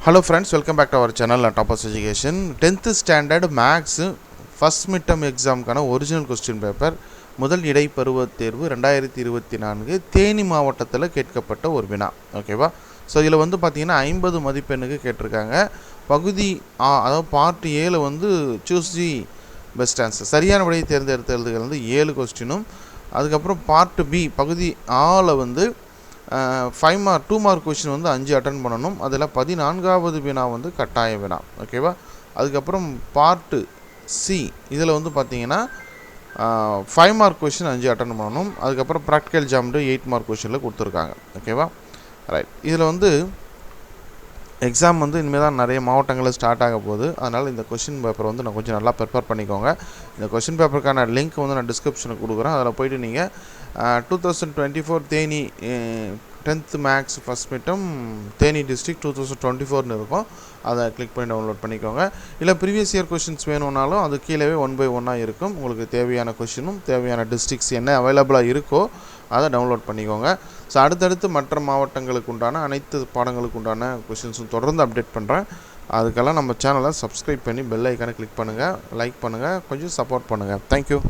Hello friends, welcome back to our channel Toppers Education. 10th standard maths first midterm exam கான original question paper முதல் இடை பருவத் தேர்வு 2024 தேனி மாவட்டத்தில் கேட்கப்பட்ட ஒரு வினா. ஓகேவா? ஸோ இதில் வந்து பார்த்தீங்கன்னா 50 மதிப்பெண்ணுக்கு கேட்டிருக்காங்க. பகுதி அதாவது பார்ட் ஏல வந்து சூஸ் தி பெஸ்ட் ஆன்சர், சரியான விடையை தேர்ந்தெடுத்ததுகள் வந்து 7 கொஸ்டினும், அதுக்கப்புறம் பார்ட் பி பகுதி ஆல வந்து 5 மார்க் 2 மார்க் கொஸ்டின் வந்து 5 அட்டன் பண்ணணும். அதில் 14வது வினா வந்து கட்டாய வினா. ஓகேவா? அதுக்கப்புறம் பார்ட்டு சி இதில் வந்து பார்த்தீங்கன்னா 5 மார்க் கொஸ்டின் 5 அட்டன் பண்ணணும். அதுக்கப்புறம் ப்ராக்டிக்கல் ஜாமெட்ரி 8 மார்க் கொஸ்டினில் கொடுத்துருக்காங்க. ஓகேவா? ரைட். இதில் வந்து எக்ஸாம் வந்து இனிமேல் தான் நிறைய மாவட்டங்களில் ஸ்டார்ட் ஆக போகுது. அதனால் இந்த கொஷின் பேப்பர் வந்து நான் கொஞ்சம் நல்லா ப்ரிப்பேர் பண்ணிக்கோங்க. இந்த கொஷின் பேப்பருக்கான லிங்க் வந்து நான் டிஸ்கிரிப்ஷனுக்கு கொடுக்குறேன். அதில் போய்ட்டு நீங்கள் 2024 Theni 10th maths first midterm Theni district 2024ன்னு இருக்கும். அதை கிளிக் பண்ணி டவுன்லோட் பண்ணிக்கோங்க. இல்லை ப்ரீவியஸ் இயர் கொஷின்ஸ் வேணும்னாலும் அது கீழே 1 by 1 இருக்கும். உங்களுக்கு தேவையான கொஷினும் தேவையான டிஸ்ட்ரிக்ஸ் என்ன அவைலபிளாக இருக்கோ அதை டவுன்லோட் பண்ணிக்கோங்க. ஸோ அடுத்தடுத்து மற்ற மாவட்டங்களுக்கு உண்டான அனைத்து பாடங்களுக்கு உண்டான கொஷின்ஸும் தொடர்ந்து அப்டேட் பண்ணுறேன். அதுக்கெல்லாம் நம்ம சேனலை சப்ஸ்கிரைப் பண்ணி பெல் ஐக்கானை கிளிக் பண்ணுங்கள், லைக் பண்ணுங்கள், கொஞ்சம் சப்போர்ட் பண்ணுங்கள். தேங்க்யூ.